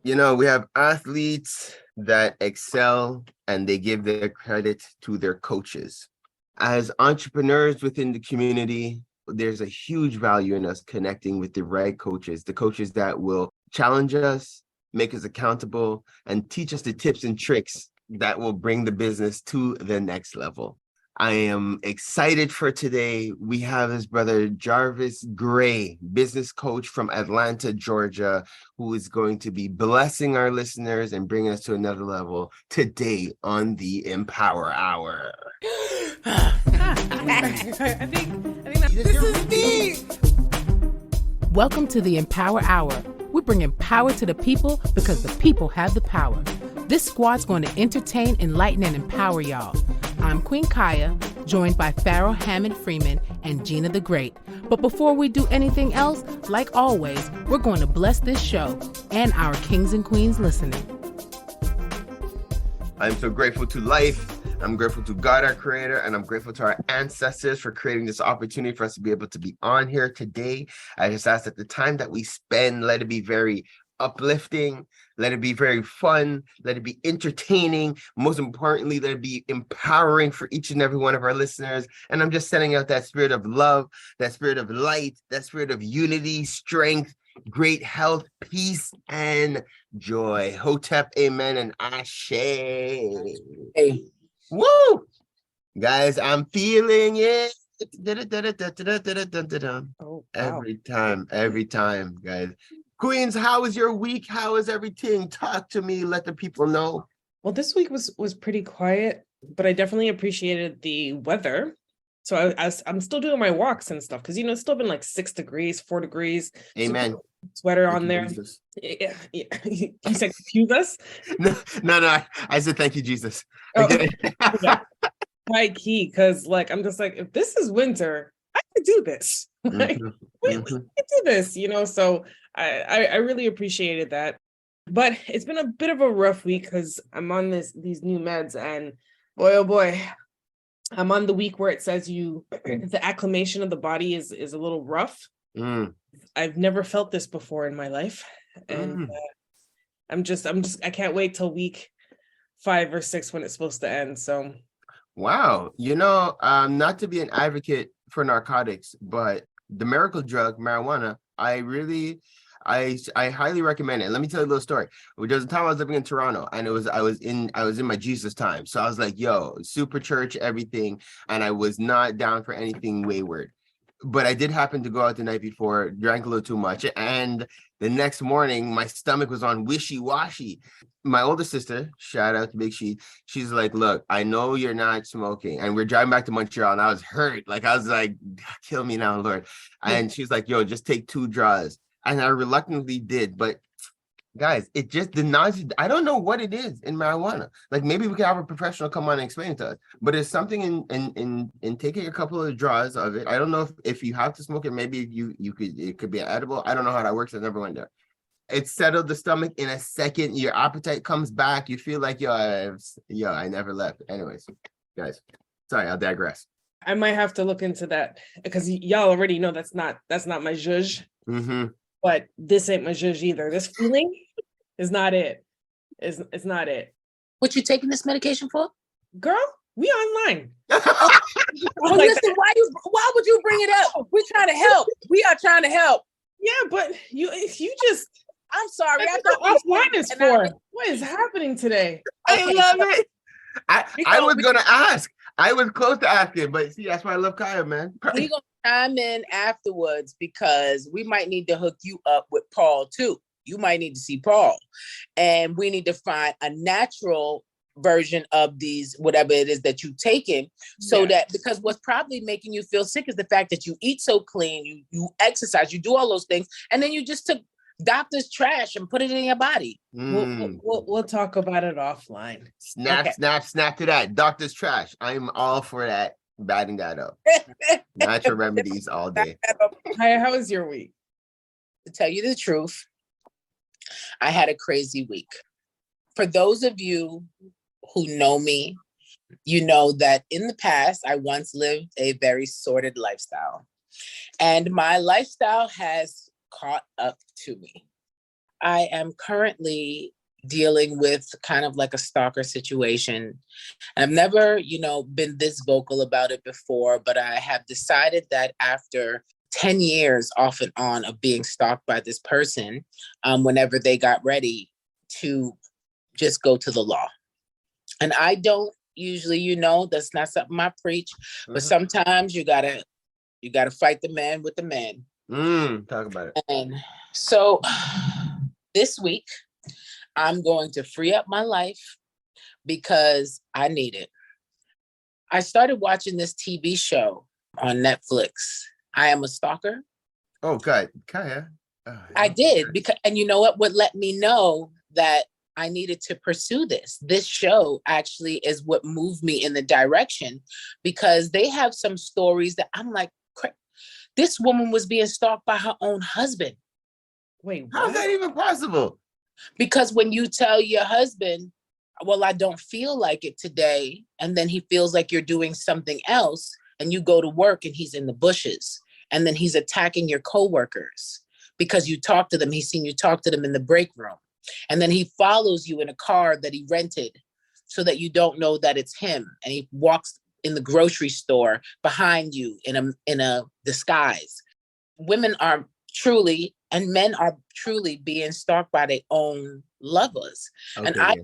We have athletes that excel and they give their credit to their coaches. As entrepreneurs within the community, there's a huge value in us connecting with the right coaches, the coaches that will challenge us, make us accountable, and teach us the tips and tricks that will bring the business to the next level. I am excited for today. We have his brother Jarvis Grey, business coach from Atlanta, Georgia, who is going to be blessing our listeners and bringing us to another level today on the Empower Hour. I think this is me. Welcome to the Empower Hour. We're bringing power to the people because the people have the power. This squad's going to entertain, enlighten, and empower y'all. I'm Queen Kaya, joined by Pharaoh Hammond Freeman and Gina the Great. But before we do anything else, like always, we're going to bless this show and our kings and queens listening. I'm so grateful to life. I'm grateful to God, our creator, and I'm grateful to our ancestors for creating this opportunity for us to be able to be on here today. I just ask that the time that we spend, let it be very uplifting, let it be very fun, let it be entertaining, most importantly, let it be empowering for each and every one of our listeners. And I'm just sending out that spirit of love, that spirit of light, that spirit of unity, strength, great health, peace, and joy. Hotep, amen, and ashe. Hey. Woo! Guys, I'm feeling it. Oh, wow. Every time, guys. Queens, how was your week? How is everything? Talk to me. Let the people know. Well, this week was pretty quiet, but I definitely appreciated the weather. So I'm still doing my walks and stuff because it's still been like 6 degrees, 4 degrees. Amen. Sweater on there. Yeah. You said confuse us? No. I said thank you, Jesus. Oh, high key, because I'm just like, if this is winter, I could do this. We could do this, So I really appreciated that. But it's been a bit of a rough week because I'm on these new meds, and boy, oh boy, I'm on the week where it says the acclimation of the body is a little rough. I've never felt this before in my life, and I can't wait till week 5 or 6 when it's supposed to end. So, wow, not to be an advocate for narcotics, but the miracle drug marijuana, I highly recommend it. Let me tell you a little story. There was a time I was living in Toronto, and I was in my Jesus time. So I was like, yo, super church, everything, and I was not down for anything wayward. But I did happen to go out the night before, drank a little too much, and the next morning my stomach was on wishy-washy. My older sister, shout out to Big she's like, look, I know you're not smoking, and we're driving back to Montreal, and I was hurt. I was like, kill me now, Lord. And she's like, yo, just take 2 draws. And I reluctantly did, but guys, it just the nausea. I don't know what it is in marijuana. Maybe we can have a professional come on and explain it to us. But it's something in taking a couple of draws of it. I don't know if you have to smoke it. Maybe it could be edible. I don't know how that works. I never went there. It settled the stomach in a second. Your appetite comes back. You feel like I never left. Anyways, guys, sorry, I'll digress. I might have to look into that because y'all already know that's not my zhuzh. But this ain't my zhuzh either. This feeling is not it. It's not it. What you taking this medication for? Girl, we online. Listen, why would you bring it up? We're trying to help. We are trying to help. Yeah, but you just I'm sorry. I thought offline is for. What is happening today? I love it. I was gonna ask. I was close to asking, but see, that's why I love Kaya, man. We're gonna chime in afterwards because we might need to hook you up with Paul too. You might need to see Paul, and we need to find a natural version of these, whatever it is that you've taken, so that, because what's probably making you feel sick is the fact that you eat so clean, you exercise, you do all those things, and then you just took doctor's trash and put it in your body. We'll talk about it offline. Snap to that. Doctor's trash. I'm all for that. Batting that up. Natural remedies all day. Hi, how was your week? To tell you the truth, I had a crazy week. For those of you who know me, you know that in the past, I once lived a very sordid lifestyle. And my lifestyle has caught up to me. I am currently dealing with kind of like a stalker situation. I've never, been this vocal about it before, but I have decided that after 10 years off and on of being stalked by this person, whenever they got ready to just go to the law. And I don't usually, that's not something I preach, but sometimes you gotta fight the man with the man. Talk about it. And so this week, I'm going to free up my life because I need it. I started watching this TV show on Netflix. I Am a Stalker. Oh, God. Kaya. I did because, and you know what let me know that I needed to pursue this. This show actually is what moved me in the direction, because they have some stories that I'm like, this woman was being stalked by her own husband. Wait, how's that even possible? Because when you tell your husband, well, I don't feel like it today, and then he feels like you're doing something else, and you go to work and he's in the bushes, and then he's attacking your coworkers because you talk to them. He's seen you talk to them in the break room, and then he follows you in a car that he rented so that you don't know that it's him, and he walks in the grocery store behind you in a disguise. Women are truly, and men are truly being stalked by their own lovers. Okay. And I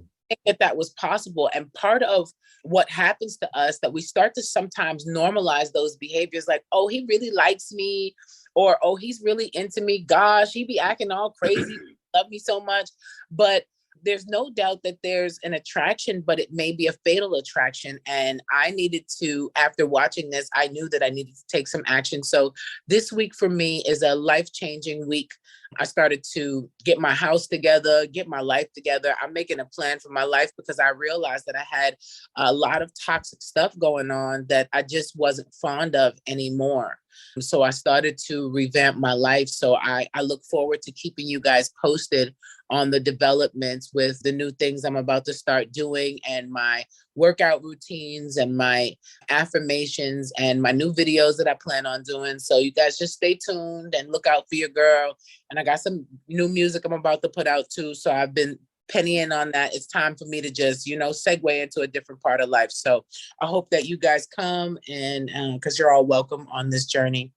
think that was possible. And part of what happens to us, that we start to sometimes normalize those behaviors, like, oh, he really likes me, or, oh, he's really into me. Gosh, he be acting all crazy, love me so much. But there's no doubt that there's an attraction, but it may be a fatal attraction. And I needed to, after watching this, I knew that I needed to take some action. So this week for me is a life-changing week. I started to get my house together, get my life together. I'm making a plan for my life because I realized that I had a lot of toxic stuff going on that I just wasn't fond of anymore. So I started to revamp my life. So I look forward to keeping you guys posted on the developments with the new things I'm about to start doing, and my workout routines and my affirmations and my new videos that I plan on doing. So you guys just stay tuned and look out for your girl. And I got some new music I'm about to put out too. So I've been pennying on that. It's time for me to just, segue into a different part of life. So I hope that you guys come, and because you're all welcome on this journey.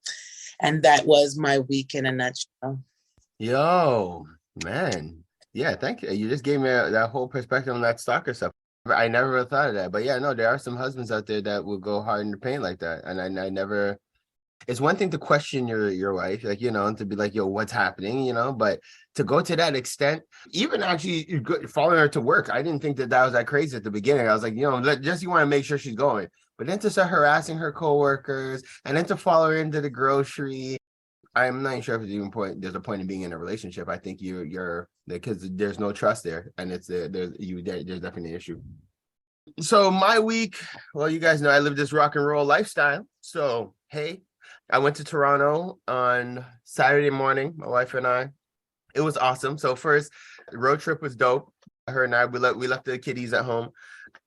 And that was my week in a nutshell. Yo, man. Yeah, thank you. You just gave me that whole perspective on that stalker stuff. I never thought of that. But yeah, no, there are some husbands out there that will go hard in the paint like that. And I never, it's one thing to question your wife, like, and to be like, yo, what's happening, but to go to that extent, even actually following her to work, I didn't think that was that crazy at the beginning. I was like, you want to make sure she's going. But then to start harassing her coworkers, and then to follow her into the grocery, I'm not sure if there's a point in being in a relationship. I think you're because there's no trust there, and there's definitely an issue. So my week, well, you guys know I live this rock and roll lifestyle. So hey, I went to Toronto on Saturday morning, my wife and I. It was awesome. So first, the road trip was dope. Her and I, we left the kiddies at home,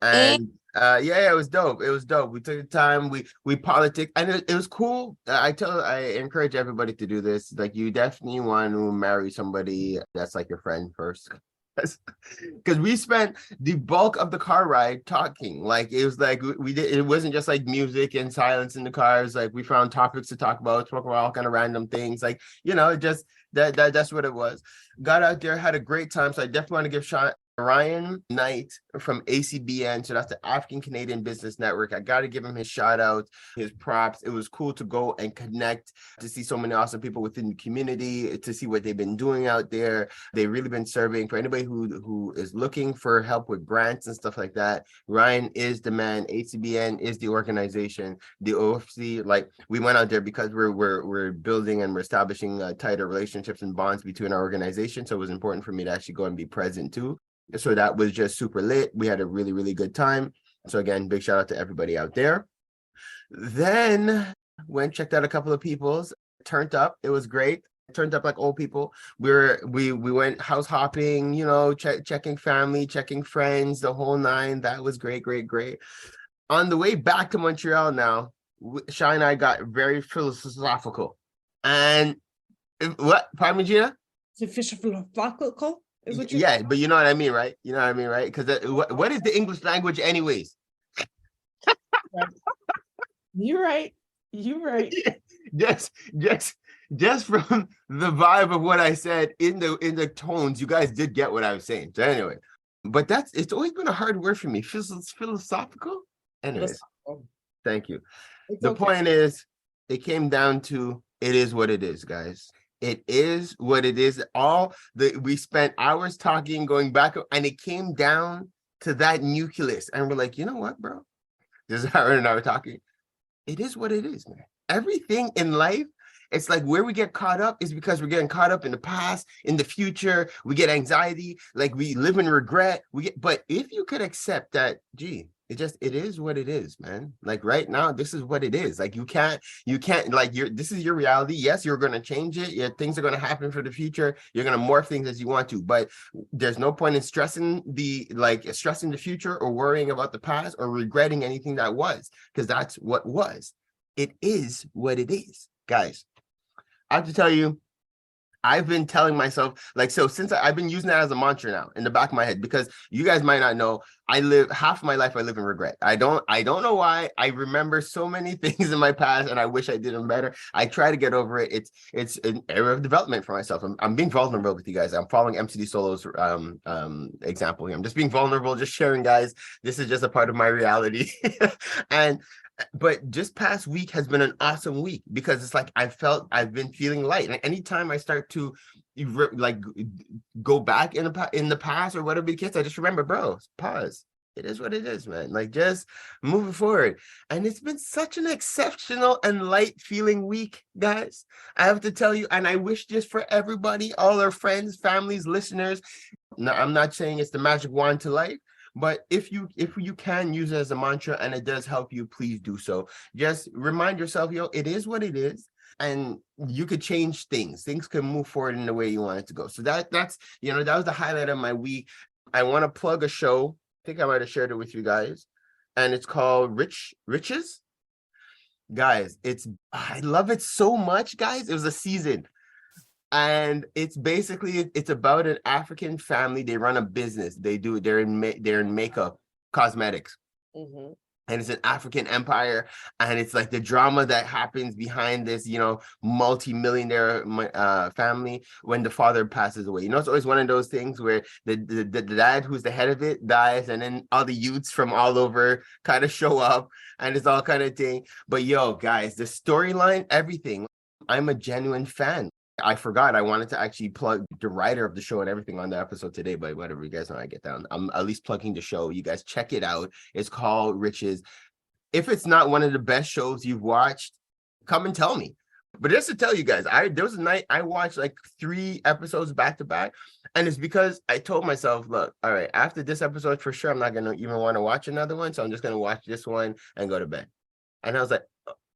and it was dope. It was dope. We took the time. We politicked, and it was cool. I encourage everybody to do this. Like, you definitely want to marry somebody that's like your friend first, because we spent the bulk of the car ride talking. Like, it was like we did. It wasn't just like music and silence in the cars. Like, we found topics to talk about all kind of random things. Like, just that's what it was. Got out there, had a great time. So I definitely want to give Ryan Knight from ACBN, so that's the African Canadian Business Network. I got to give him his shout out, his props. It was cool to go and connect, to see so many awesome people within the community, to see what they've been doing out there. They've really been serving. For anybody who is looking for help with grants and stuff like that, Ryan is the man. ACBN is the organization. The OFC, like, we went out there because we're building and we're establishing tighter relationships and bonds between our organization. So it was important for me to actually go and be present too. So that was just super lit. We had a really, really good time. So again, big shout out to everybody out there. Then checked out a couple of people's, turned up. It was great. Turned up like old people. We went house hopping, checking family, checking friends, the whole nine. That was great. On the way back to Montreal now, Shy and I got very philosophical. And what? Pardon me, Gina? philosophical is what you. Yeah, but you know what I mean, right? You know what I mean, right? Because what is the English language, anyways? You're right. You're right. just just from the vibe of what I said in the tones, you guys did get what I was saying. So anyway, but it's always been a hard word for me. Philosophical. Anyways, thank you. The point is, it came down to it is what it is, guys. It is what it is. We spent hours talking, going back, and it came down to that nucleus. And we're like, you know what, bro? This is how Aaron and I were talking. It is what it is, man. Everything in life, it's like where we get caught up is because we're getting caught up in the past, in the future. We get anxiety, like we live in regret. But if you could accept that, gee, it is what it is, man. Like right now, this is what it is. Like you can't like this is your reality. Yes, you're gonna change it. Yeah, things are gonna happen for the future. You're gonna morph things as you want to, but there's no point in stressing the future or worrying about the past or regretting anything that was, because that's what was. It is what it is, guys. I have to tell you, I've been telling myself, since I've been using that as a mantra now in the back of my head, because you guys might not know, half of my life I live in regret. I don't know why. I remember so many things in my past and I wish I did them better. I try to get over it. It's an area of development for myself. I'm being vulnerable with you guys. I'm following MCD Solo's example here. I'm just being vulnerable, just sharing, guys. This is just a part of my reality. But just past week has been an awesome week because it's like I've been feeling light. And anytime I start to go back in the past or whatever the case, I just remember, bro, pause. It is what it is, man. Like just moving forward. And it's been such an exceptional and light feeling week, guys. I have to tell you, and I wish this for everybody, all our friends, families, listeners. Now, I'm not saying it's the magic wand to life. But if you can use it as a mantra and it does help you, please do so. Just remind yourself, it is what it is. And you could change things. Things can move forward in the way you want it to go. So that's, that was the highlight of my week. I want to plug a show. I think I might have shared it with you guys. And it's called Riches. Guys, I love it so much, guys. It was a season. And it's about an African family. They run a business. They're in makeup, cosmetics. Mm-hmm. And it's an African empire. And it's like the drama that happens behind this, multi-millionaire family when the father passes away. It's always one of those things where the dad who's the head of it dies, and then all the youths from all over kind of show up, and it's all kind of thing. But guys, the storyline, everything. I'm a genuine fan. I forgot I wanted to actually plug the writer of the show and everything on the episode today, but whatever, you guys know I get down. I'm at least plugging the show. You guys check it out. It's called Riches. If it's not one of the best shows you've watched, come and tell me. But just to tell you guys, there was a night I watched like 3 episodes back to back, and it's because I told myself, look, all right, after this episode, for sure, I'm not going to even want to watch another one, so I'm just going to watch this one and go to bed. And I was like,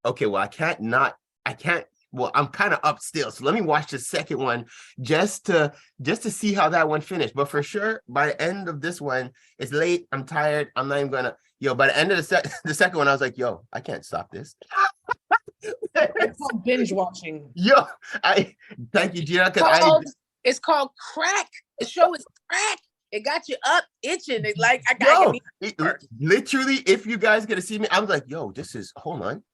okay, well, I can't. Well, I'm kind of up still, so let me watch the second one just to see how that one finished. But for sure, by the end of this one, it's late. I'm tired. I'm not even gonna. By the end of the second one, I was like, I can't stop this. It's called binge watching. I thank you, Gina, because it's called crack. The show is crack. It got you up itching. It's like I got literally. If you guys gonna see me, I was like, this is. Hold on.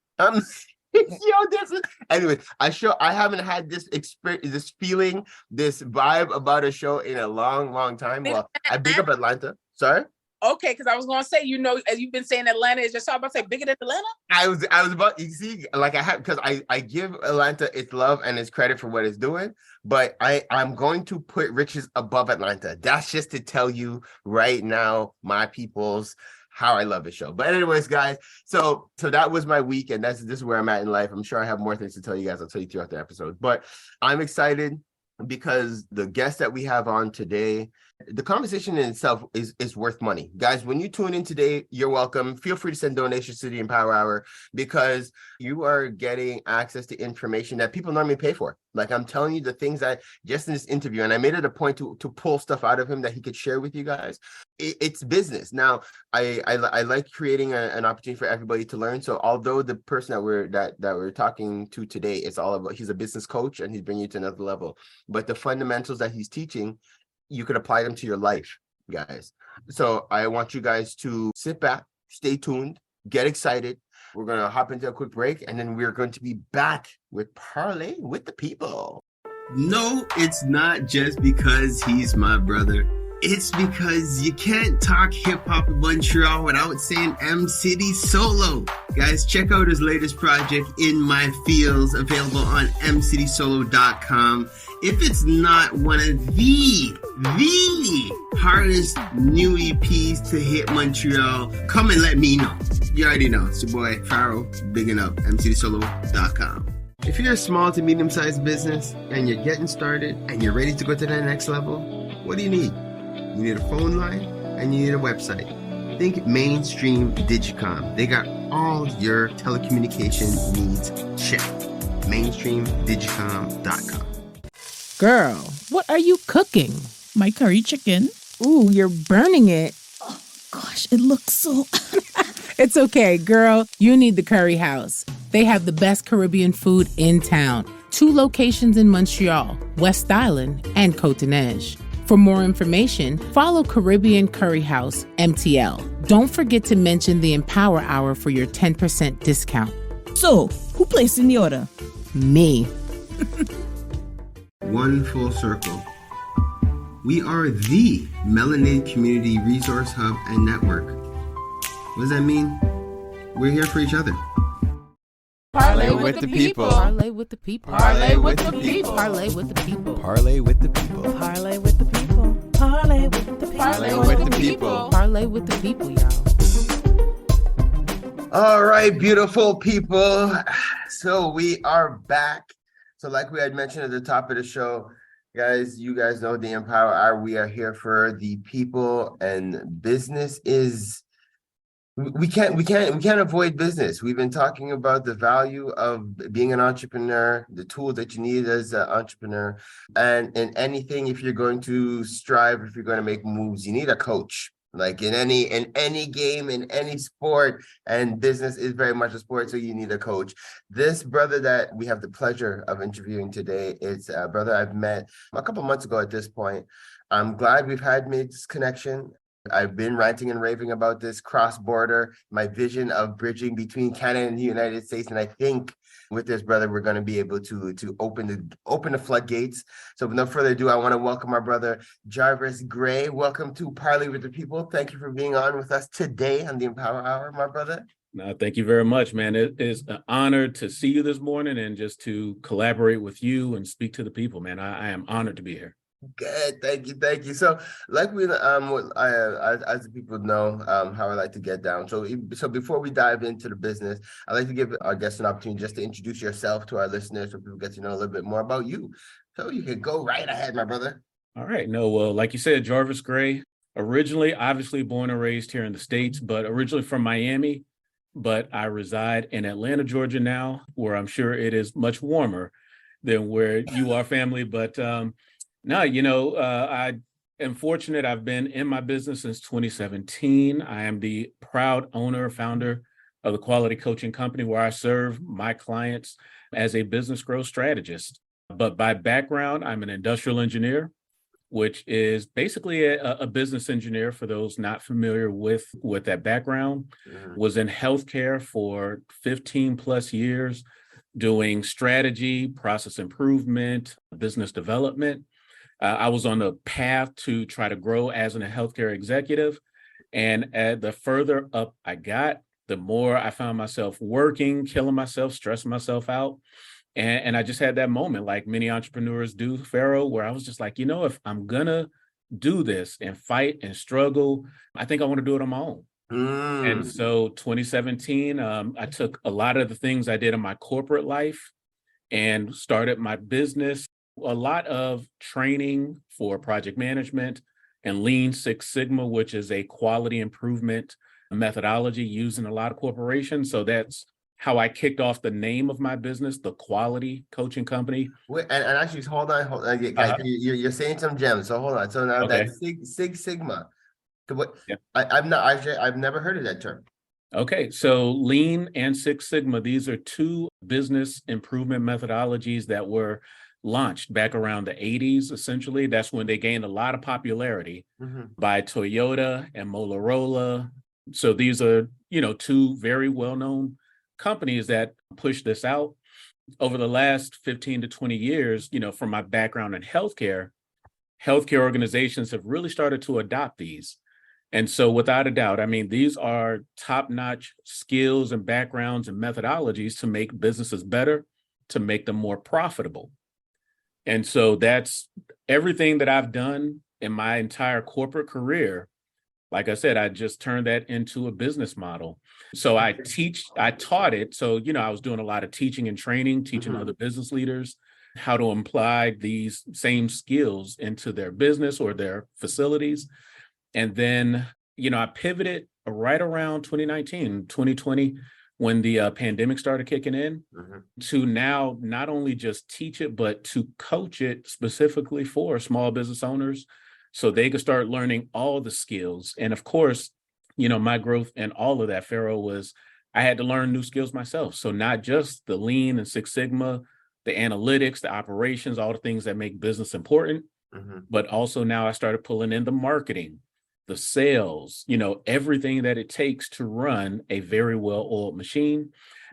Anyway, I haven't had this experience, this feeling, this vibe about a show in a long time. Well, I big up Atlanta. Sorry. Okay, because I was gonna say, as you've been saying, Atlanta is just about to say bigger than Atlanta. I was about, you see, like because I give Atlanta its love and its credit for what it's doing, but I'm going to put Riches above Atlanta. That's just to tell you right now, my peoples, how I love the show. But anyways, guys, so that was my week, and this is where I'm at in life. I'm sure I have more things to tell you guys. I'll tell you throughout the episode, but I'm excited because the guest that we have on today The conversation in itself is worth money. Guys, when you tune in today, you're welcome. Feel free to send donations to the Empower Hour because you are getting access to information that people normally pay for. Like I'm telling you the things that just in this interview, and I made it a point to pull stuff out of him that he could share with you guys. It's business. Now, I like creating an opportunity for everybody to learn. So although the person that we're talking to today is all about, he's a business coach and he's bringing you to another level, but the fundamentals that he's teaching, you could apply them to your life, guys. So I want you guys to sit back, stay tuned, get excited. We're going to hop into a quick break, and then we're going to be back with Parlay with the People. No, it's not just because he's my brother. It's because you can't talk hip-hop in Montreal without saying M City Solo. Guys, check out his latest project, In My Fields, available on mcitysolo.com. If it's not one of the hardest new EPs to hit Montreal, come and let me know. You already know. It's your boy, Pharaoh, bigging up, mcitysolo.com. If you're a small to medium-sized business and you're getting started and you're ready to go to that next level, what do you need? You need a phone line and you need a website. Think Mainstream Digicom. They got all your telecommunication needs checked. MainstreamDigicom.com. Girl, what are you cooking? My curry chicken. Ooh, you're burning it. Oh, gosh, it looks so... It's okay, girl. You need the Curry House. They have the best Caribbean food in town. 2 locations in Montreal, West Island, and Côte-Neige. For more information, follow Caribbean Curry House, MTL. Don't forget to mention the Empower Hour for your 10% discount. So, who placed in the order? Me. One full circle. We are the Melanated Community Resource Hub and Network. What does that mean? We're here for each other. Parlay with the people. Parlay with the people. Parlay with the people. Parlay with the people. Parlay with the people. Parlay with the people. Parlay with the people. Parlay with the people. Parlay with the people, y'all. All right, beautiful people. So we are back. So like we had mentioned at the top of the show, guys, you guys know the Empower Hour. We are here for the people, and business is... We can't avoid business. We've been talking about the value of being an entrepreneur, the tools that you need as an entrepreneur, and in anything, if you're going to strive, if you're going to make moves, you need a coach. Like in any game, in any sport, and business is very much a sport, so you need a coach. This brother that we have the pleasure of interviewing today is a brother I've met a couple months ago at this point. I'm glad we've made this connection. I've been ranting and raving about this cross-border, my vision of bridging between Canada and the United States. And I think with this brother, we're going to be able to open the floodgates. So with no further ado, I want to welcome our brother, Jarvis Grey. Welcome to Parlay with the People. Thank you for being on with us today on the Empower Hour, my brother. No, thank you very much, man. It is an honor to see you this morning and just to collaborate with you and speak to the people, man. I am honored to be here. Good, thank you. So, like as the people know, how I like to get down. So before we dive into the business, I'd like to give our guests an opportunity just to introduce yourself to our listeners, so people get to know a little bit more about you. So you can go right ahead, my brother. All right. No, well, like you said, Jarvis Grey, originally, obviously born and raised here in the States, but originally from Miami. But I reside in Atlanta, Georgia now, where I'm sure it is much warmer than where you are, family. But no, I am fortunate. I've been in my business since 2017. I am the proud owner, founder of the quality coaching company where I serve my clients as a business growth strategist. But by background, I'm an industrial engineer, which is basically a business engineer for those not familiar with that background. Was in healthcare for 15 plus years, doing strategy, process improvement, business development. I was on the path to try to grow as a healthcare executive. And the further up I got, the more I found myself working, killing myself, stressing myself out. And I just had that moment, like many entrepreneurs do, Pharaoh, where I was just like, if I'm going to do this and fight and struggle, I think I want to do it on my own. And so 2017, I took a lot of the things I did in my corporate life and started my business. A lot of training for project management and Lean Six Sigma, which is a quality improvement methodology used in a lot of corporations. So that's how I kicked off the name of my business, the Quality Coaching Company. Wait, and actually, hold on. Guys, you're saying some gems. So hold on. So now Okay. that Six Sigma, what? Yeah. I've never heard of that term. Okay, so Lean and Six Sigma, these are two business improvement methodologies that were launched back around the 80s, essentially. That's when they gained a lot of popularity by Toyota and Motorola. So these are, two very well-known companies that push this out. Over the last 15 to 20 years, from my background in healthcare organizations have really started to adopt these. And so without a doubt, I mean, these are top-notch skills and backgrounds and methodologies to make businesses better, to make them more profitable. And so that's everything that I've done in my entire corporate career. Like I said, I just turned that into a business model. So I taught it. So, I was doing a lot of teaching and training, teaching other business leaders how to apply these same skills into their business or their facilities. And then, I pivoted right around 2019, 2020, when the pandemic started kicking in, to now not only just teach it, but to coach it specifically for small business owners so they could start learning all the skills. And of course, my growth and all of that, Pharaoh, was I had to learn new skills myself. So not just the Lean and Six Sigma, the analytics, the operations, all the things that make business important, but also now I started pulling in the marketing, the sales, everything that it takes to run a very well-oiled machine.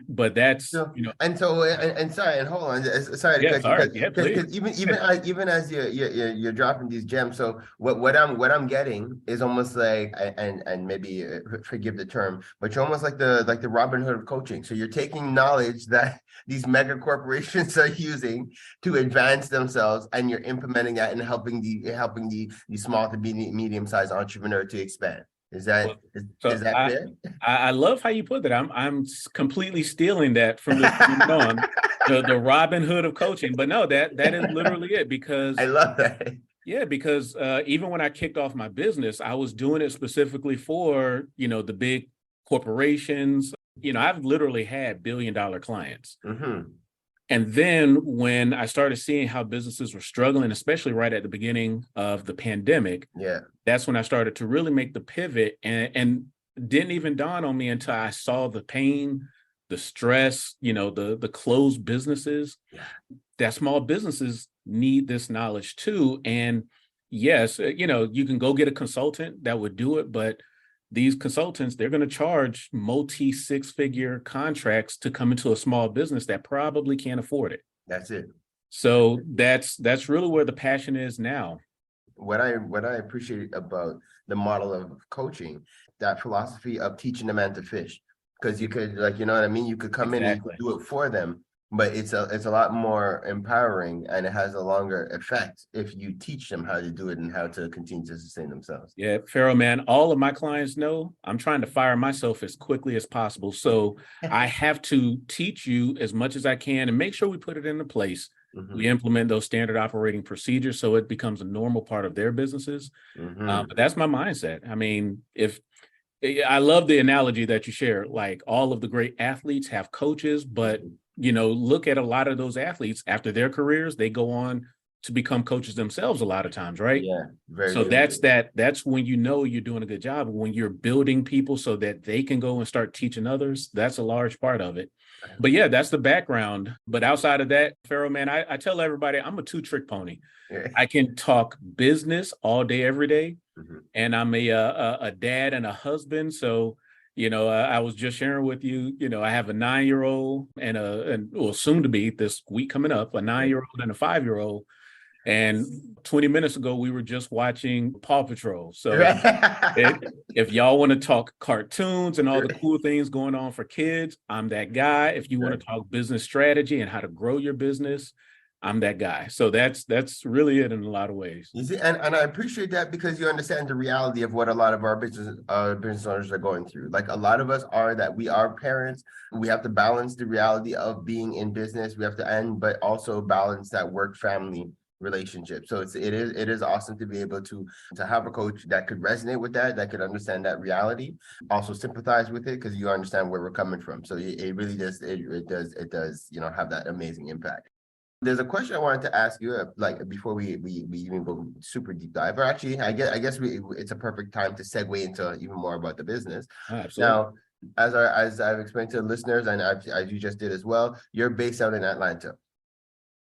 But that's, sorry, and hold on, sorry, because even as you're dropping these gems. So what I'm getting is almost like, and maybe forgive the term, but you're almost like the Robin Hood of coaching. So you're taking knowledge that these mega corporations are using to advance themselves, and you're implementing that and helping the small to medium-sized entrepreneur to expand. Is that fair? I love how you put that. I'm completely stealing that from this on the Robin Hood of coaching. But no, that is literally it, because I love that. Yeah, because even when I kicked off my business, I was doing it specifically for, the big corporations. I've literally had billion-dollar clients. And then when I started seeing how businesses were struggling, especially right at the beginning of the pandemic, that's when I started to really make the pivot, and didn't even dawn on me until I saw the pain, the stress, the closed businesses, that small businesses need this knowledge too. And yes, you can go get a consultant that would do it, but these consultants, they're going to charge multi-six-figure contracts to come into a small business that probably can't afford it. That's it. So that's really where the passion is now. What I appreciate about the model of coaching, that philosophy of teaching a man to fish, because you could, you could come in and you could do it for them, but it's a lot more empowering, and it has a longer effect if you teach them how to do it and how to continue to sustain themselves. Yeah, Pharaoh, man, all of my clients know I'm trying to fire myself as quickly as possible. So I have to teach you as much as I can and make sure we put it into place. We implement those standard operating procedures so it becomes a normal part of their businesses. But that's my mindset. I mean, I love the analogy that you share, like all of the great athletes have coaches, but look at a lot of those athletes after their careers, they go on to become coaches themselves a lot of times, right? Yeah. Very so true. that's when you're doing a good job. When you're building people so that they can go and start teaching others, that's a large part of it. But yeah, that's the background. But outside of that, Pharaoh, man, I tell everybody I'm a two-trick pony. I can talk business all day, every day. And I'm a dad and a husband. So I was just sharing with you, I have a 9-year-old and soon to be this week coming up, a 9-year-old and a 5-year-old. And 20 minutes ago, we were just watching Paw Patrol. So if y'all want to talk cartoons and all the cool things going on for kids, I'm that guy. If you want to talk business strategy and how to grow your business, I'm that guy. So that's really it in a lot of ways. You see, and I appreciate that, because you understand the reality of what a lot of our business owners are going through. Like, a lot of us we are parents. We have to balance the reality of being in business. We have to but also balance that work family relationship. So it is awesome to be able to have a coach that could resonate with that could understand that reality, also sympathize with it because you understand where we're coming from. So it really does it does have that amazing impact. There's a question I wanted to ask you, like before we even go super deep dive, or actually, I guess it's a perfect time to segue into even more about the business. Absolutely. Now, as I've explained to the listeners, and as you just did as well, you're based out in Atlanta.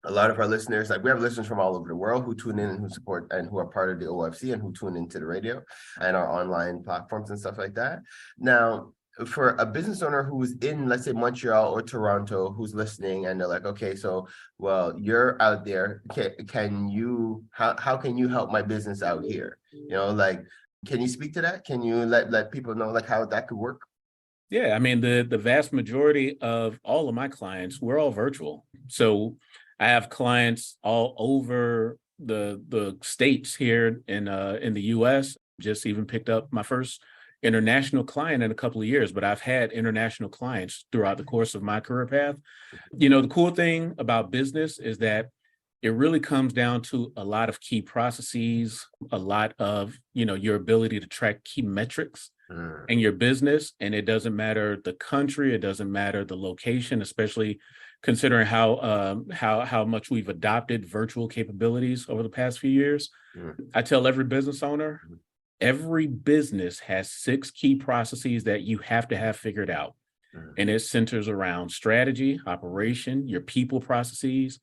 A lot of our listeners, like we have listeners from all over the world who tune in and who support and who are part of the OFC and who tune into the radio and our online platforms and stuff like that. Now, for a business owner who's in, let's say, Montreal or Toronto, who's listening and they're like, okay, so, well, you're out there. How can you help my business out here? Like, can you speak to that? Can you let people know like how that could work? Yeah, I mean, the vast majority of all of my clients, we're all virtual. So I have clients all over the states here in the US. Just even picked up my first international client in a couple of years, but I've had international clients throughout the course of my career path. The cool thing about business is that it really comes down to a lot of key processes, a lot of, your ability to track key metrics in your business. And it doesn't matter the country, it doesn't matter the location, especially considering how much we've adopted virtual capabilities over the past few years. I tell every business owner, every business has 6 key processes that you have to have figured out. And it centers around strategy, operation, your people processes,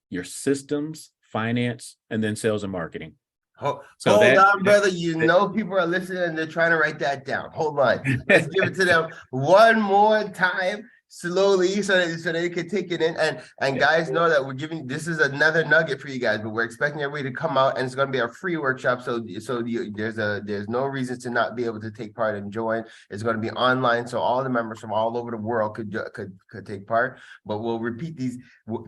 your systems, finance, and then sales and marketing. Hold on, brother. People are listening and they're trying to write that down. Hold on. Let's give it to them one more time, slowly, so they can take it in. And guys, know that this is another nugget for you guys, but we're expecting everybody to come out, and it's going to be a free workshop. So there's no reason to not be able to take part and join. It's going to be online, so all the members from all over the world could take part. But we'll repeat these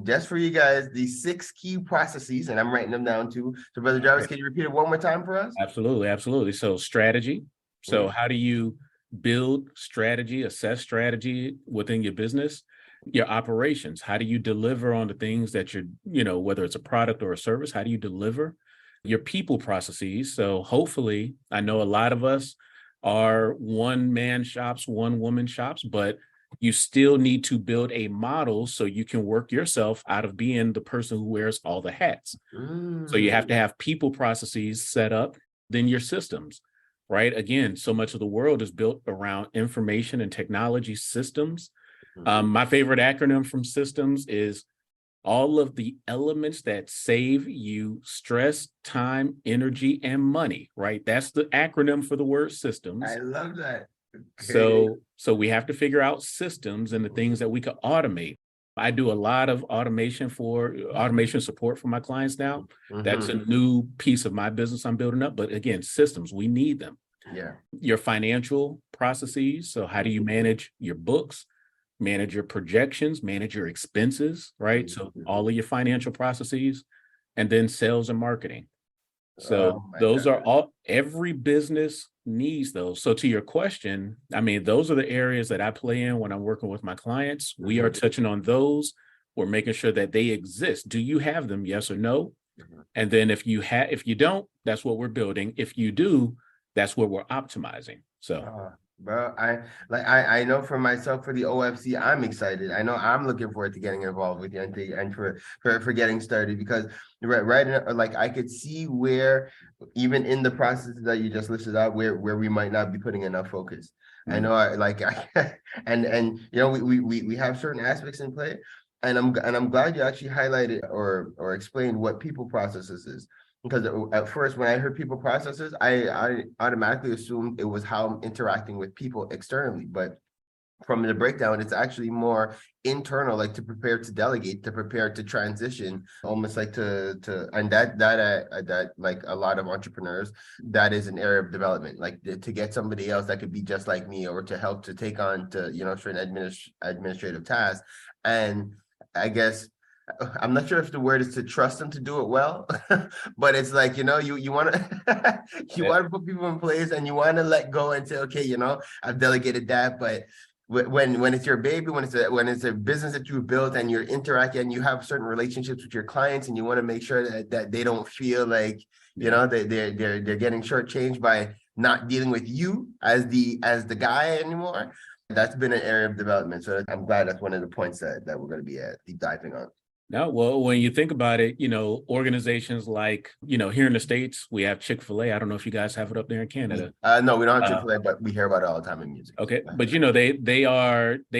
just for you guys, these 6 key processes, and I'm writing them down too. So, Brother Jarvis, can you repeat it one more time for us? Absolutely. So strategy. So how do you build strategy, assess strategy within your business? Your operations, how do you deliver on the things that you're, whether it's a product or a service, how do you deliver? Your people processes. So hopefully, I know a lot of us are one-man shops, one-woman shops, but you still need to build a model so you can work yourself out of being the person who wears all the hats. So you have to have people processes set up, then your systems. Right? Again, so much of the world is built around information and technology systems. My favorite acronym from systems is all of the elements that save you stress, time, energy, and money, right? That's the acronym for the word systems. I love that. Okay. So we have to figure out systems and the things that we can automate. I do a lot of automation support for my clients now. That's a new piece of my business I'm building up. But again, systems, we need them. Yeah. Your financial processes. So how do you manage your books, manage your projections, manage your expenses, right? So all of your financial processes, and then sales and marketing. So those are all, every business needs those. So to your question, I mean, those are the areas that I play in when I'm working with my clients. We are touching on those. We're making sure that they exist. Do you have them? Yes or no? And then if you don't, that's what we're building. If you do, that's what we're optimizing. So bro, I know for myself, for the OFC, I'm excited. I know I'm looking forward to getting involved with you and for getting started, because like I could see where even in the process that you just listed out where we might not be putting enough focus. I know and we have certain aspects in play, and I'm glad you actually highlighted or explained what people processes is. Because at first, when I heard people processes, I automatically assumed it was how I'm interacting with people externally. But from the breakdown, it's actually more internal, like to prepare to delegate, to prepare to transition, almost like and that like a lot of entrepreneurs, that is an area of development, like to get somebody else that could be just like me, or to help to take on certain administrative tasks. And I guess, I'm not sure if the word is to trust them to do it well, but it's like, you want to want to put people in place, and you want to let go and say, okay, I've delegated that, but when it's your baby, when it's a business that you built and you're interacting and you have certain relationships with your clients and you want to make sure that they don't feel like, you know, they're getting shortchanged by not dealing with you as the guy anymore. That's been an area of development. So I'm glad that's one of the points that we're going to be deep diving on. No, well, when you think about it, you know, organizations like, you know, here in the States, we have Chick-fil-A. I don't know if you guys have it up there in Canada. No, we don't have Chick-fil-A, but we hear about it all the time in music. Okay. But, you know, they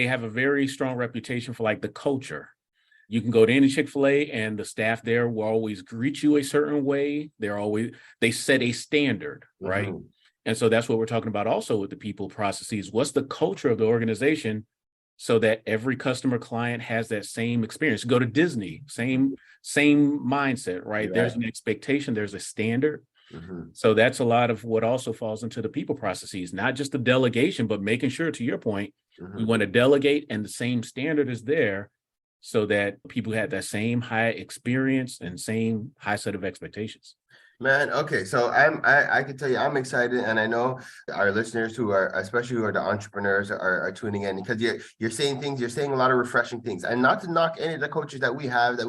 have a very strong reputation for like the culture. You can go to any Chick-fil-A and the staff there will always greet you a certain way. They set a standard, right? Mm-hmm. And so that's what we're talking about also with the people processes. What's the culture of the organization so that every customer client has that same experience? Go to Disney, same mindset, right? There's an expectation, there's a standard. Mm-hmm. So that's a lot of what also falls into the people processes, not just the delegation, but making sure, to your point, we want to delegate and the same standard is there so that people have that same high experience and same high set of expectations. Man, okay, so I can tell you I'm excited, and I know our listeners especially who are the entrepreneurs are tuning in, because you're saying a lot of refreshing things, and not to knock any of the coaches that we've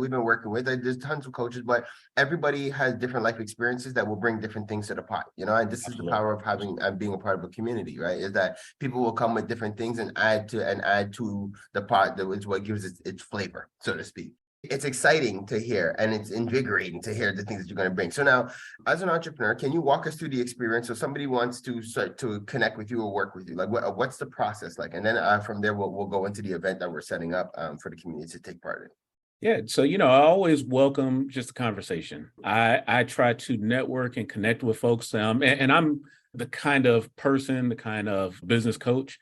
been working with. There's tons of coaches, but everybody has different life experiences that will bring different things to the pot, you know. And this is the power of having and being a part of a community, right? Is that people will come with different things and add to the pot that is what gives its flavor, so to speak. It's exciting to hear, and it's invigorating to hear the things that you're going to bring. So now, as an entrepreneur, can you walk us through the experience? So somebody wants to start to connect with you or work with you. Like, what's the process like? And then from there, we'll go into the event that we're setting up for the community to take part in. Yeah. So, you know, I always welcome just a conversation. I try to network and connect with folks. And I'm the kind of person, the kind of business coach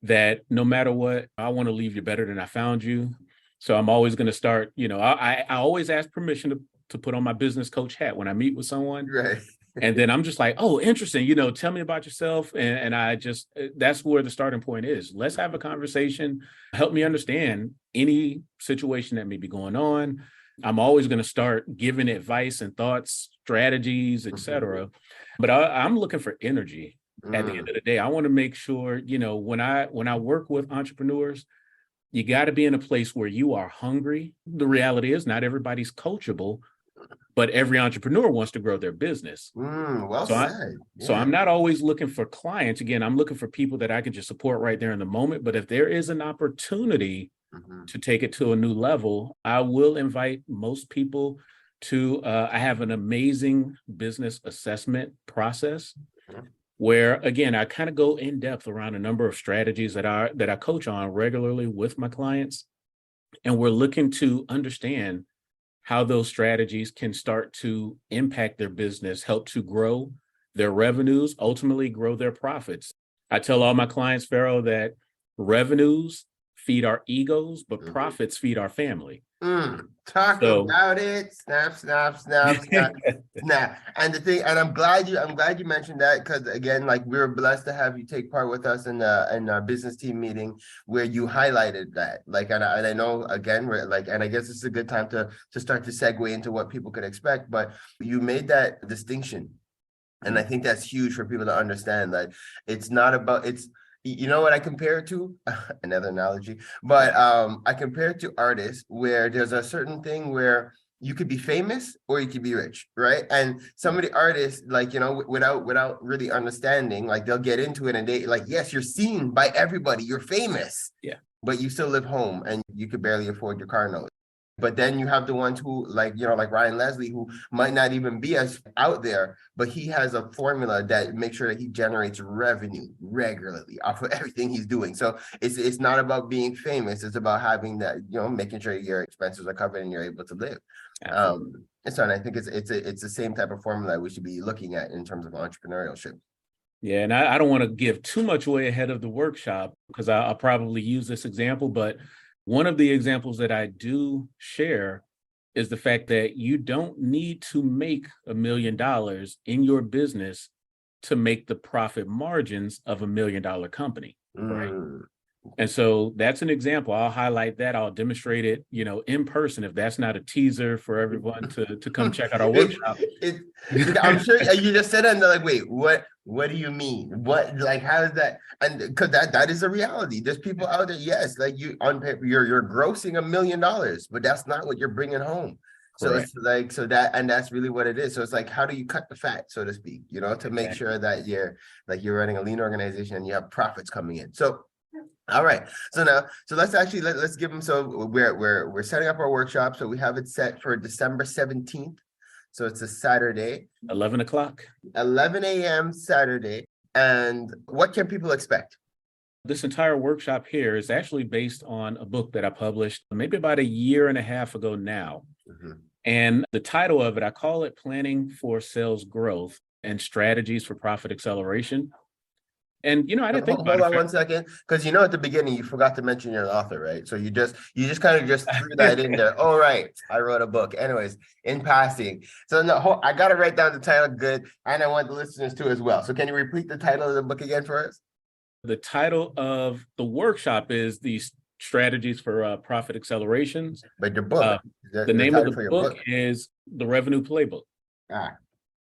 that no matter what, I want to leave you better than I found you. So I'm always going to start, you know, I always ask permission to put on my business coach hat when I meet with someone. Right. And then I'm just like, oh, interesting. You know, tell me about yourself. And I just, that's where the starting point is. Let's have a conversation. Help me understand any situation that may be going on. I'm always going to start giving advice and thoughts, strategies, etc. But I'm looking for energy at the end of the day. I want to make sure, you know, when I work with entrepreneurs, you got to be in a place where you are hungry. The reality is not everybody's coachable, but every entrepreneur wants to grow their business. Well said. So I'm not always looking for clients. Again, I'm looking for people that I can just support right there in the moment. But if there is an opportunity to take it to a new level, I will invite most people to, I have an amazing business assessment process where, again, I kind of go in depth around a number of strategies that I coach on regularly with my clients. And we're looking to understand how those strategies can start to impact their business, help to grow their revenues, ultimately grow their profits. I tell all my clients, Pharaoh, that revenues feed our egos, but profits feed our family. Talk about it. Snap. And the thing, and I'm glad you mentioned that, because again, like, we were blessed to have you take part with us in our business team meeting where you highlighted that. Like, and I know, again, we're like, and I guess this is a good time to start to segue into what people could expect, but you made that distinction. And I think that's huge for people to understand that it's not about, you know what I compare it to? Another analogy, but I compare it to artists, where there's a certain thing where you could be famous or you could be rich, right? And some of the artists, like, you know, without really understanding, like, they'll get into it and they like, yes, you're seen by everybody, you're famous, but you still live home and you could barely afford your car note. But then you have the ones who, like, you know, like Ryan Leslie, who might not even be as out there, but he has a formula that makes sure that he generates revenue regularly off of everything he's doing. So it's not about being famous. It's about having that, you know, making sure your expenses are covered and you're able to live. And so, and I think it's the same type of formula we should be looking at in terms of entrepreneurship. Yeah, and I don't want to give too much away ahead of the workshop, because I'll probably use this example, but one of the examples that I do share is the fact that you don't need to make $1 million in your business to make the profit margins of $1 million company, right? And so that's an example. I'll highlight that. I'll demonstrate it, in person, if that's not a teaser for everyone to come check out our workshop. I'm sure you just said it and they're like, wait, what do you mean? What, like, how is that? And because that is a reality. There's people out there, yes, like you on paper, you're grossing $1 million, but that's not what you're bringing home. So Correct. it's like, and that's really what it is. So it's like, how do you cut the fat, so to speak, to make sure that you're running a lean organization and you have profits coming in. So, all right. So let's give them. So we're setting up our workshop. So we have it set for December 17th. So it's a Saturday, 11 o'clock. 11 a.m. Saturday. And what can people expect? This entire workshop here is actually based on a book that I published maybe about 1.5 years ago now. Mm-hmm. And the title of it, I call it Planning for Sales Growth and Strategies for Profit Acceleration. And, I didn't think about it. Hold on one second, because at the beginning, you forgot to mention your author, right? So you just kind of just threw that in there. Oh, right. I wrote a book. Anyways, in passing. So no, I got to write down the title good. And I want the listeners to as well. So can you repeat the title of the book again for us? The title of the workshop is The Strategies for Profit Accelerations. But your book. The name of the book is The Revenue Playbook.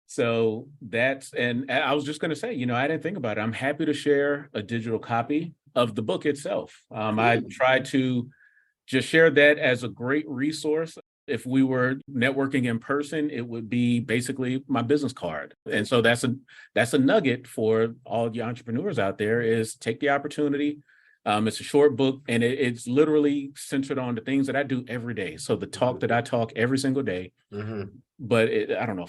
So and I was just going to say, I didn't think about it. I'm happy to share a digital copy of the book itself. I try to just share that as a great resource. If we were networking in person, it would be basically my business card. And so that's a nugget for all the entrepreneurs out there, is take the opportunity. It's a short book, and it's literally centered on the things that I do every day. So the talk that I talk every single day, but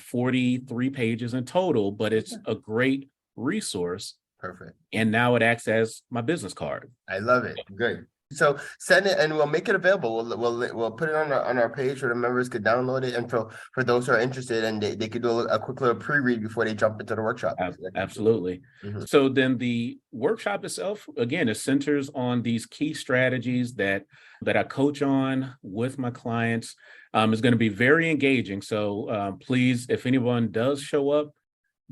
43 pages in total, but it's a great resource. Perfect. And now it acts as my business card. I love it. Good. So send it and we'll make it available. We'll put it on our page where the members could download it, and for those who are interested, and they could do a quick little pre-read before they jump into the workshop. Absolutely. Mm-hmm. So then the workshop itself, again, it centers on these key strategies that I coach on with my clients. Is going to be very engaging. So please, if anyone does show up,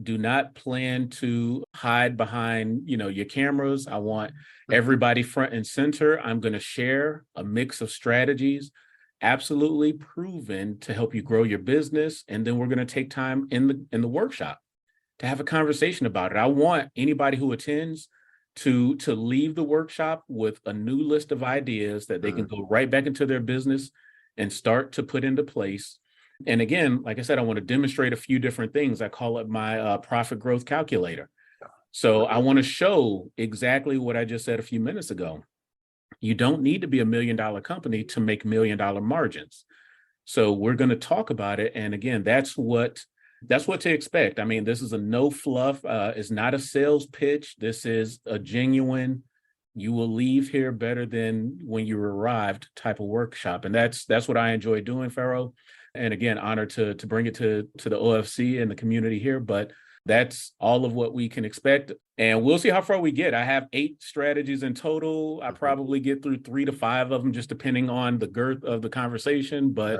do not plan to hide behind, your cameras. I want everybody front and center. I'm going to share a mix of strategies, absolutely proven to help you grow your business. And then we're going to take time in the workshop to have a conversation about it. I want anybody who attends to leave the workshop with a new list of ideas that they can go right back into their business and start to put into place. And again, like I said, I want to demonstrate a few different things. I call it my profit growth calculator. So I want to show exactly what I just said a few minutes ago. You don't need to be $1 million company to make $1 million margins. So we're going to talk about it. And again, that's what to expect. I mean, this is a no fluff. It's not a sales pitch. This is a genuine, you will leave here better than when you arrived type of workshop. And that's what I enjoy doing, Pharaoh. And again, honored to bring it to the OFC and the community here, but that's all of what we can expect. And we'll see how far we get. I have 8 strategies in total. I probably get through 3 to 5 of them, just depending on the girth of the conversation, but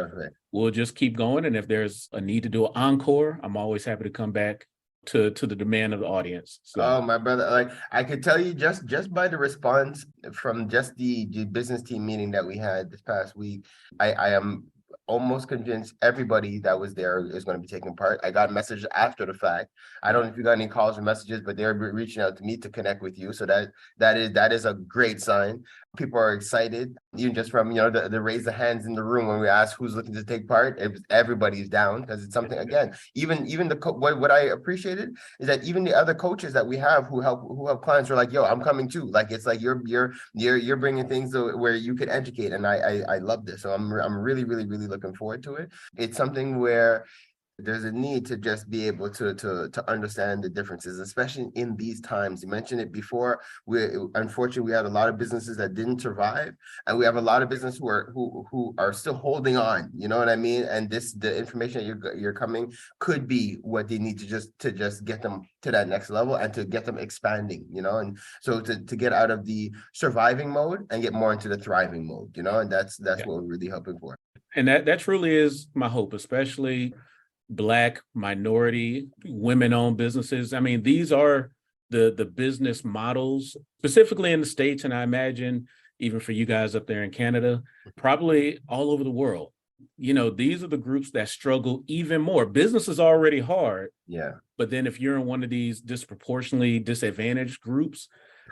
we'll just keep going. And if there's a need to do an encore, I'm always happy to come back to the demand of the audience. So. Oh, my brother, like I could tell you just by the response from just the business team meeting that we had this past week, I am almost convinced everybody that was there is going to be taking part. I got messages after the fact. I don't know if you got any calls or messages, but they're reaching out to me to connect with you. So that is a great sign. People are excited, even just from the raise the hands in the room when we ask who's looking to take part. Everybody's down, because it's something, again, even the what I appreciated is that even the other coaches that we have who help clients are like, yo, I'm coming too. Like, it's like you're bringing things where you can educate, and I love this. So I'm really looking forward to it. It's something where there's a need to just be able to understand the differences, especially in these times. You mentioned it before. Unfortunately, we have a lot of businesses that didn't survive, and we have a lot of businesses who are still holding on. You know what I mean? And the information that you're coming could be what they need to just get them to that next level and to get them expanding. And so to get out of the surviving mode and get more into the thriving mode. And that's what we're really hoping for. And that truly is my hope, especially Black, minority, women-owned businesses. I mean, these are the business models, specifically in the States, and I imagine even for you guys up there in Canada, probably all over the world. These are the groups that struggle even more. Business is already hard. Yeah. But then if you're in one of these disproportionately disadvantaged groups,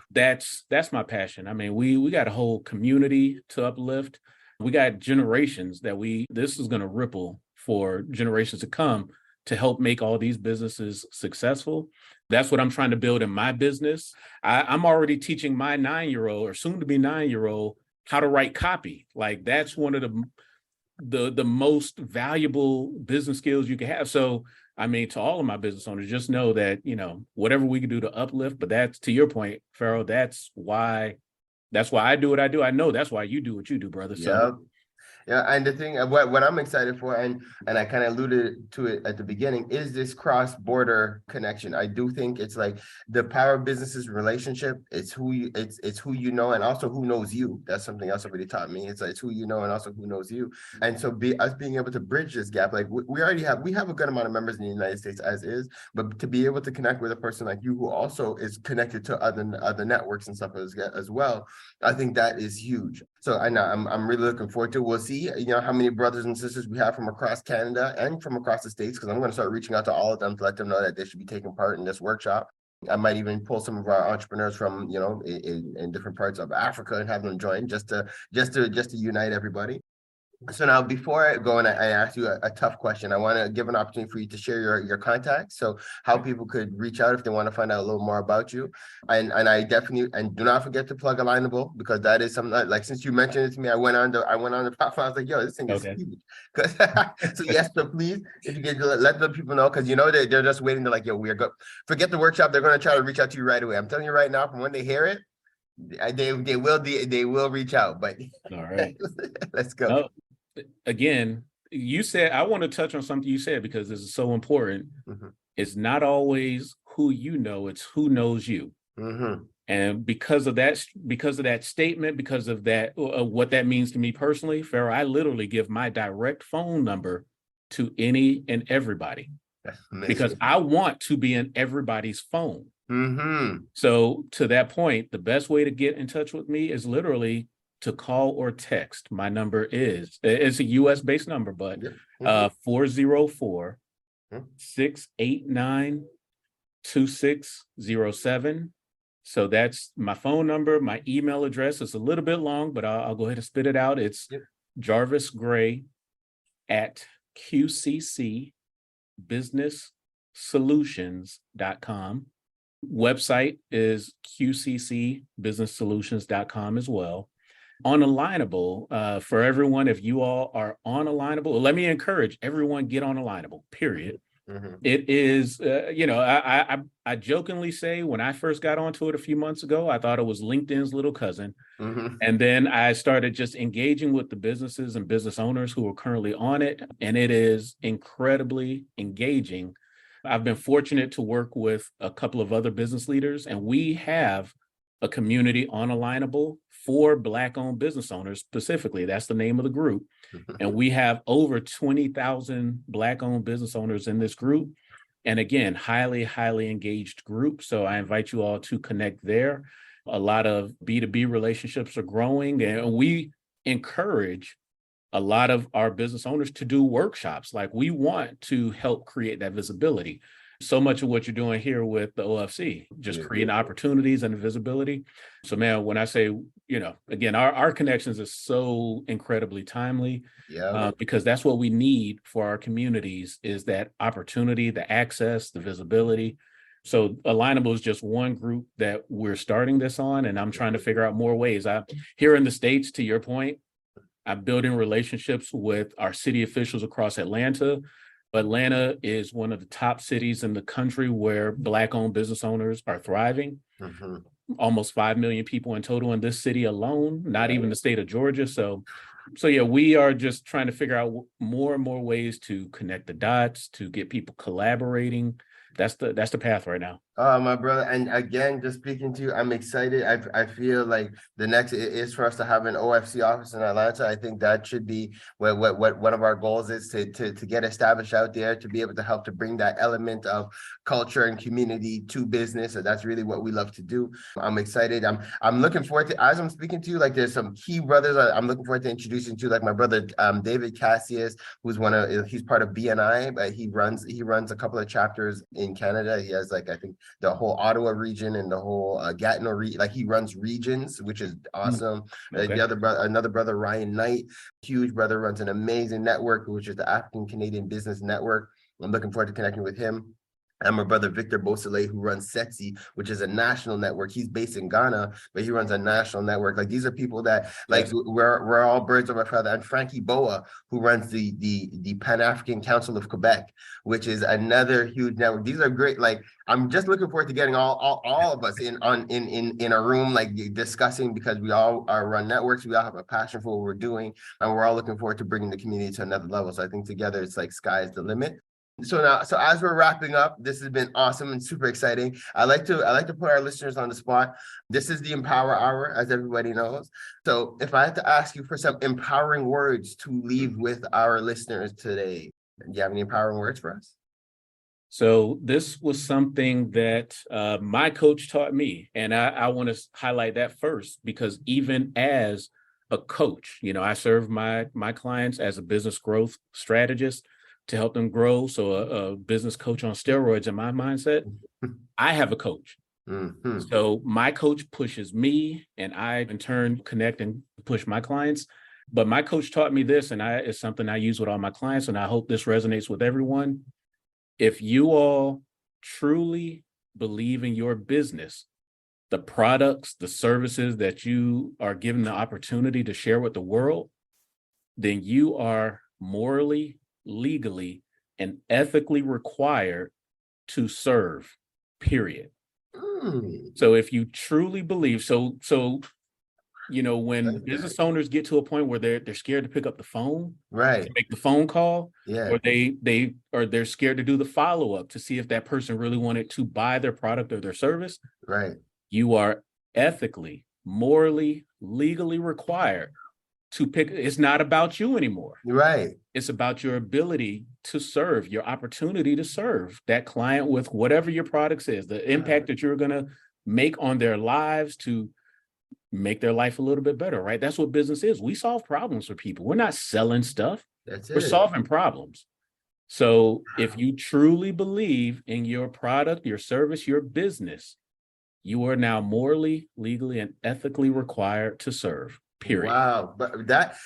that's my passion. I mean, we got a whole community to uplift. We got generations this is going to ripple for generations to come to help make all these businesses successful. That's what I'm trying to build in my business. I'm already teaching my 9-year-old or soon to be 9-year-old how to write copy. Like, that's one of the most valuable business skills you can have. So, I mean, to all of my business owners, just know that, whatever we can do to uplift, but that's, to your point, Pharaoh, that's why I do what I do. I know that's why you do what you do, brother. So Yeah. Yeah, and the thing, what I'm excited for, and I kind of alluded to it at the beginning, is this cross-border connection. I do think it's like the power of businesses relationship. It's who you know, and also who knows you. That's something else somebody taught me. It's like, it's who you know and also who knows you. And so us being able to bridge this gap, like we have a good amount of members in the United States as is, but to be able to connect with a person like you who also is connected to other networks and stuff as well, I think that is huge. So I'm really looking forward to it. We'll see, how many brothers and sisters we have from across Canada and from across the States, because I'm going to start reaching out to all of them to let them know that they should be taking part in this workshop. I might even pull some of our entrepreneurs from, in different parts of Africa and have them join just to unite everybody. So now, before I go and I ask you a tough question, I want to give an opportunity for you to share your contacts, so how people could reach out if they want to find out a little more about you. And I definitely, and do not forget to plug Alignable, because that is something that, like, since you mentioned it to me, I went on the platform. I was like, yo, this thing is huge. So yes, so please, if you could let the people know, because they're just waiting to, like, yo, we're good. Forget the workshop. They're going to try to reach out to you right away. I'm telling you right now, from when they hear it, they will reach out. But all right, let's go. Again, you said, I want to touch on something you said, because this is so important. Mm-hmm. It's not always who you know, it's who knows you. Mm-hmm. And because of that statement, because of that, what that means to me personally, Pharaoh, I literally give my direct phone number to any and everybody, because I want to be in everybody's phone. Mm-hmm. So to that point, the best way to get in touch with me is literally to call or text. My number it's a US based number, but 404-689-2607. So that's my phone number. My email address is a little bit long, but I'll go ahead and spit it out. It's Jarvis Grey at QCC Business Solutions.com. Website is QCCBusinessSolutions.com as well. On Alignable, for everyone, if you all are on Alignable, let me encourage everyone, get on Alignable, period. Mm-hmm. It is, I jokingly say, when I first got onto it a few months ago, I thought it was LinkedIn's little cousin. Mm-hmm. And then I started just engaging with the businesses and business owners who are currently on it. And it is incredibly engaging. I've been fortunate to work with a couple of other business leaders, and we have a community on Alignable for Black-owned business owners specifically. That's the name of the group. And we have over 20,000 Black-owned business owners in this group. And again, highly, highly engaged group. So I invite you all to connect there. A lot of B2B relationships are growing, and we encourage a lot of our business owners to do workshops. Like, we want to help create that visibility. So much of what you're doing here with the OFC, just creating opportunities and visibility. So, man, when I say, again, our connections are so incredibly timely, because that's what we need for our communities, is that opportunity, the access, the visibility. So Alignable is just one group that we're starting this on, and I'm trying to figure out more ways. Here in the States, to your point, I'm building relationships with our city officials across Atlanta. Atlanta is one of the top cities in the country where Black-owned business owners are thriving. Mm-hmm. Almost 5 million people in total in this city alone, not even the state of Georgia. So yeah, we are just trying to figure out more and more ways to connect the dots, to get people collaborating. That's the path right now. My brother, and again, just speaking to you, I'm excited. I feel like the next is for us to have an OFC office in Atlanta. I think that should be what one of our goals is to get established out there, to be able to help to bring that element of culture and community to business. So that's really what we love to do. I'm excited. I'm looking forward to, as I'm speaking to you, like there's some key brothers I'm looking forward to introducing to, like my brother David Cassius, who's he's part of BNI, but he runs a couple of chapters in Canada. He has like, I think, the whole Ottawa region and the whole Gatineau region. Like he runs regions, which is awesome. Okay. Another brother, Ryan Knight, huge brother, runs an amazing network, which is the African Canadian Business Network. I'm looking forward to connecting with him. And my brother Victor Beausoleil, who runs SETSI, which is a national network. He's based in Ghana, but he runs a national network. Like these are people that, like, Yes. we're all birds of a feather. And Frankie Boa, who runs the Pan-African Council of Quebec, which is another huge network. These are great. Like, I'm just looking forward to getting all of us in a room, like discussing, because we all run networks. We all have a passion for what we're doing, and we're all looking forward to bringing the community to another level. So I think together it's like sky's the limit. So as we're wrapping up, this has been awesome and super exciting. I like to put our listeners on the spot. This is the Empower Hour, as everybody knows. So if I had to ask you for some empowering words to leave with our listeners today, do you have any empowering words for us? So this was something that my coach taught me, and I want to highlight that first, because even as a coach, I serve my clients as a business growth strategist to help them grow. So a business coach on steroids in my mindset. I have a coach. Mm-hmm. So my coach pushes me, and I in turn connect and push my clients. But my coach taught me this, and it's something I use with all my clients, and I hope this resonates with everyone. If you all truly believe in your business, the products, the services that you are given the opportunity to share with the world, then you are morally, legally, and ethically required to serve, period. So if you truly believe, when business owners get to a point where they're scared to pick up the phone, right, to make the phone call, yeah, or they're scared to do the follow-up to see if that person really wanted to buy their product or their service, right, you are ethically, morally, legally required to pick. It's not about you anymore. right. It's about your ability to serve, your opportunity to serve that client with whatever your products is, the impact that you're going to make on their lives to make their life a little bit better, right? That's what business is. We solve problems for people. We're not selling stuff. We're solving problems. So if you truly believe in your product, your service, your business, you are now morally, legally, and ethically required to serve. Period. Wow, but that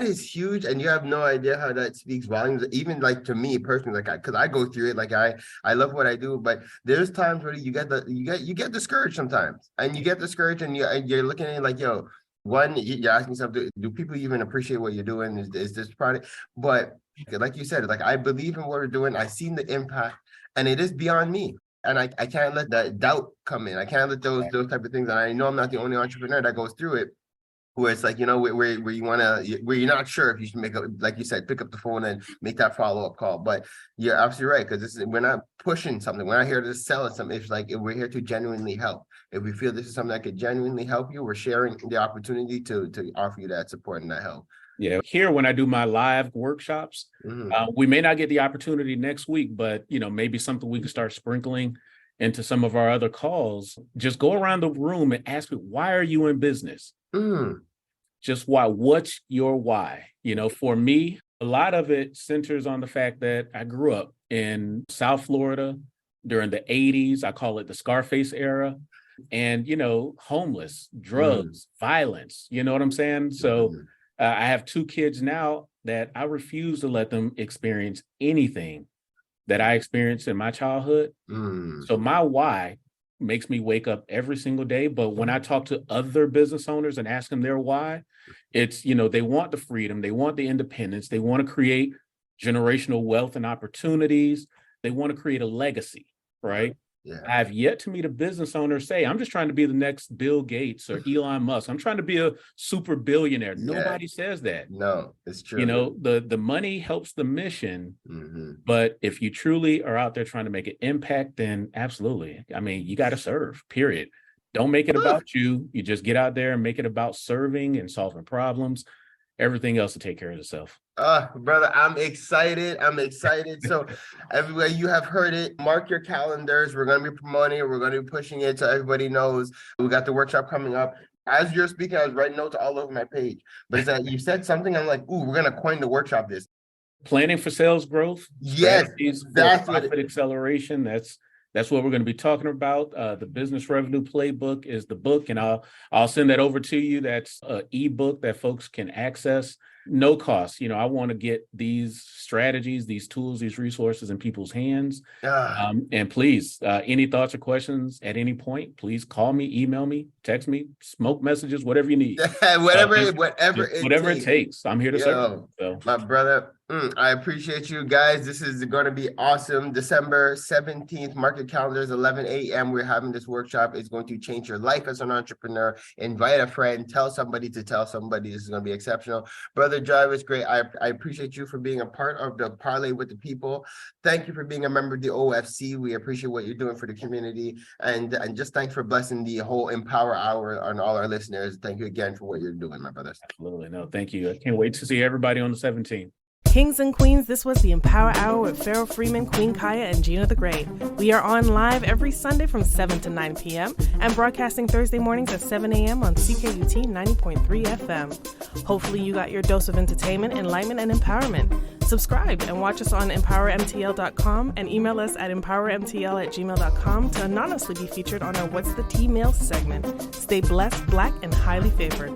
is huge, and you have no idea how that speaks volumes. Even like to me personally, like because I go through it, like I love what I do, but there's times where you get discouraged sometimes, and you get discouraged, and you're looking at it like, yo, one, you're asking yourself, do people even appreciate what you're doing? Is this product? But like you said, like I believe in what we're doing. I've seen the impact, and it is beyond me. And I can't let that doubt come in. I can't let those type of things. And I know I'm not the only entrepreneur that goes through it, where it's like, where you want to, where you're not sure if you should make a, like you said, pick up the phone and make that follow-up call. But you're absolutely right, because we're not pushing something. We're not here to sell something. It's like, we're here to genuinely help. If we feel this is something that could genuinely help you, we're sharing the opportunity to offer you that support and that help. Yeah. Here, when I do my live workshops, we may not get the opportunity next week, but maybe something we can start sprinkling into some of our other calls. Just go around the room and ask me, why are you in business? Just why? What's your why? For me, a lot of it centers on the fact that I grew up in South Florida during the 80s. I call it the Scarface era. And, homeless, drugs, violence, you know what I'm saying? So I have 2 kids now that I refuse to let them experience anything that I experienced in my childhood. So my why makes me wake up every single day. But when I talk to other business owners and ask them their why, it's, they want the freedom, they want the independence, they want to create generational wealth and opportunities, they want to create a legacy, right? Yeah. I have yet to meet a business owner say, I'm just trying to be the next Bill Gates or Elon Musk. I'm trying to be a super billionaire. Yeah. Nobody says that. No, it's true. You know, the money helps the mission, but if you truly are out there trying to make an impact, then absolutely. I mean, you got to serve, period. Don't make it about you. You just get out there and make it about serving and solving problems. Everything else will take care of itself. Brother, I'm excited. So everywhere you have heard it, mark your calendars. We're going to be promoting it. We're going to be pushing it so everybody knows. We got the workshop coming up. As you're speaking, I was writing notes all over my page. But it's that you said something, I'm like, ooh, we're going to coin the workshop this. Planning for sales growth. Yes, that's profit acceleration. That's what we're going to be talking about. The Business Revenue Playbook is the book, and I'll send that over to you. That's an ebook that folks can access. No cost. You know, I want to get these strategies, these tools, these resources in people's hands. And please, any thoughts or questions at any point, please call me, email me, text me, smoke messages, whatever you need. whatever it takes. I'm here to serve. So. My brother, I appreciate you guys. This is going to be awesome. December 17th, mark your calendars, 11 a.m. We're having this workshop. It's going to change your life as an entrepreneur. Invite a friend, tell somebody to tell somebody. This is going to be exceptional. Brother Jarvis Grey, I appreciate you for being a part of the Parlay with the People. Thank you for being a member of the OFC. We appreciate what you're doing for the community. And just thanks for blessing the whole Empower Hour on all our listeners. Thank you again for what you're doing, my brothers. Absolutely. No, thank you. I can't wait to see everybody on the 17th. Kings and queens, this was the Empower Hour with Pharaoh Freeman, Queen Kaya, and Gina the Great. We are on live every Sunday from 7 to 9 p.m. and broadcasting Thursday mornings at 7 a.m. on CKUT 90.3 FM. Hopefully you got your dose of entertainment, enlightenment, and empowerment. Subscribe and watch us on empowermtl.com and email us at empowermtl@gmail.com to anonymously be featured on our What's the Tea Mail segment. Stay blessed, black, and highly favored.